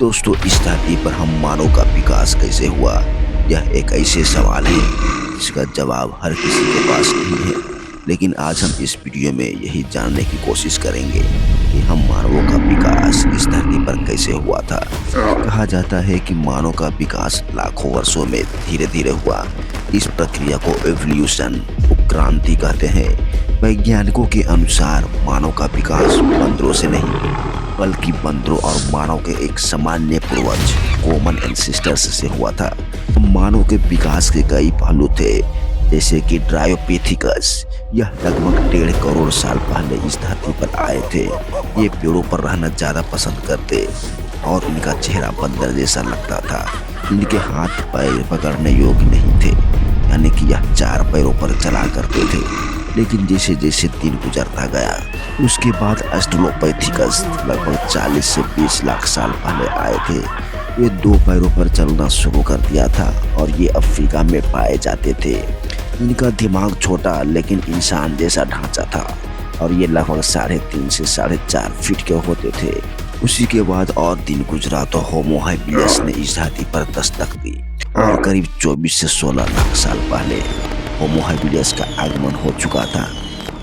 दोस्तों, इस धरती पर हम मानव का विकास कैसे हुआ, यह एक ऐसे सवाल है जिसका जवाब हर किसी के पास नहीं है। लेकिन आज हम इस वीडियो में यही जानने की कोशिश करेंगे कि हम मानवों का विकास इस धरती पर कैसे हुआ था। कहा जाता है कि मानव का विकास लाखों वर्षों में धीरे धीरे हुआ। इस प्रक्रिया को एवोल्यूशन, क्रांति कहते हैं। वैज्ञानिकों के अनुसार मानव का विकास बंदरों से नहीं बल्कि बंदरों और मानव के एक सामान्य पूर्वज कॉमन एंसेस्टर्स से हुआ था। मानव के विकास के कई पहलू थे, जैसे कि ड्रायोपैथिकस। यह लगभग 1.5 करोड़ साल पहले इस धरती पर आए थे। ये पेड़ों पर रहना ज्यादा पसंद करते और इनका चेहरा बंदर जैसा लगता था। इनके हाथ पैर पकड़ने योग्य नहीं थे, यानी कि यह 4 पैरों पर चला करते थे। लेकिन जैसे जैसे दिन गुजरता गया, उसके बाद ऑस्ट्रेलोपैथिकस लगभग 40 से 20 लाख साल पहले आए थे। वे 2 पैरों पर चलना शुरू कर दिया था और ये अफ्रीका में पाए जाते थे। इनका दिमाग छोटा लेकिन इंसान जैसा ढांचा था और ये लगभग 3.5 से 4.5 फीट के होते थे। उसी के बाद और दिन गुजरा तो होमो हैबिलियस ने इस धरती पर दस्तक दी और करीब 24 से 16 लाख साल पहले होमो हैबिलियस का आगमन हो चुका था।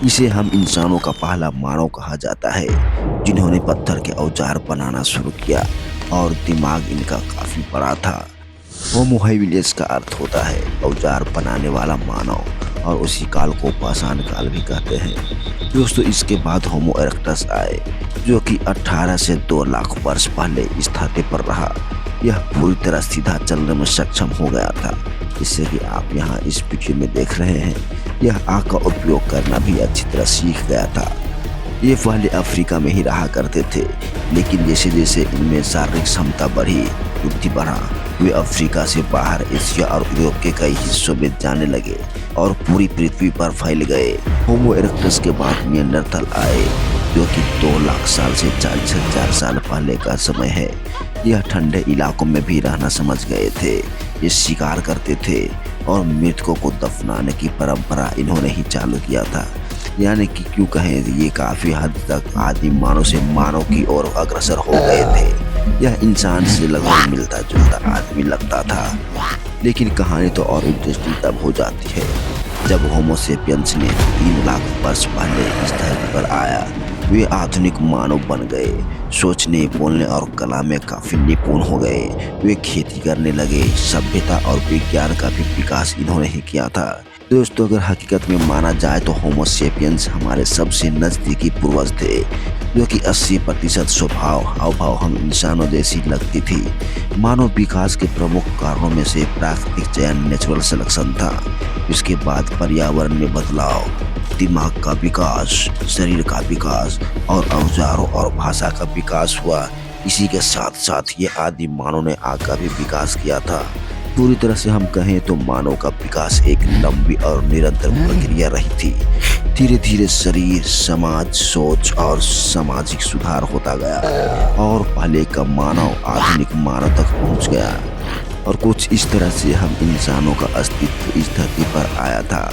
इसे हम इंसानों का पहला मानव कहा जाता है, जिन्होंने पत्थर के औजार बनाना शुरू किया और दिमाग इनका काफी बड़ा था। होमो हैबिलियस का अर्थ होता है औजार बनाने वाला मानव, और उसी काल को पाषाण काल भी कहते हैं। दोस्तों, इसके बाद होमो इरेक्टस आए, जो कि 18 से 2 लाख वर्ष पहले इस धरती पर रहा। यह पूरी तरह सीधा चलने में सक्षम हो गया था, जिससे कि आप यहाँ इस वीडियो में देख रहे हैं। यह आँख का उपयोग करना भी अच्छी तरह सीख गया था। ये पहले अफ्रीका में ही रहा करते थे, लेकिन जैसे जैसे इनमें शारीरिक क्षमता बढ़ी, बुद्धि बढ़ा, वे अफ्रीका से बाहर एशिया और यूरोप के कई हिस्सों में जाने लगे और पूरी पृथ्वी पर फैल गए। होमो इरेक्टस के बाद निएंडरथल आए, जो कि 2 लाख साल से 40,000 साल पहले का समय है। यह ठंडे इलाकों में भी रहना समझ गए थे। ये शिकार करते थे और मृतकों को दफनाने की परंपरा इन्होंने ही चालू किया था। यानी कि क्यों कहें, ये काफी हद तक आदि मानव से मानव की ओर अग्रसर हो गए थे। यह इंसान से लगभग मिलता जुलता आदमी लगता था। लेकिन कहानी तो और इंटरेस्टिंग तब हो जाती है जब होमो सेपियंस ने 3 लाख वर्ष पहले इस धरती पर आया। वे आधुनिक मानव बन गए, सोचने, बोलने और कला में काफी निपुण हो गए। वे खेती करने लगे, सभ्यता और विज्ञान का भी विकास इन्होंने ही किया था। दोस्तों, अगर हकीकत में माना जाए तो होमो सेपियंस हमारे सबसे नजदीकी पूर्वज थे, जो कि 80% स्वभाव हाव-भाव हम इंसानों जैसी लगती थी। मानव विकास के प्रमुख कारणों में से प्राकृतिक चयन, नेचुरल सिलेक्शन था। इसके बाद पर्यावरण में बदलाव, दिमाग का विकास, शरीर का विकास और औजारों और भाषा का विकास हुआ। इसी के साथ साथ ये आदि मानव ने आग का भी विकास किया था। पूरी तरह से हम कहें तो मानव का विकास एक लंबी और निरंतर प्रक्रिया रही थी। धीरे धीरे शरीर, समाज, सोच और सामाजिक सुधार होता गया और पहले का मानव आधुनिक मानव तक पहुंच गया। और कुछ इस तरह से हम इंसानों का अस्तित्व इस धरती पर आया था।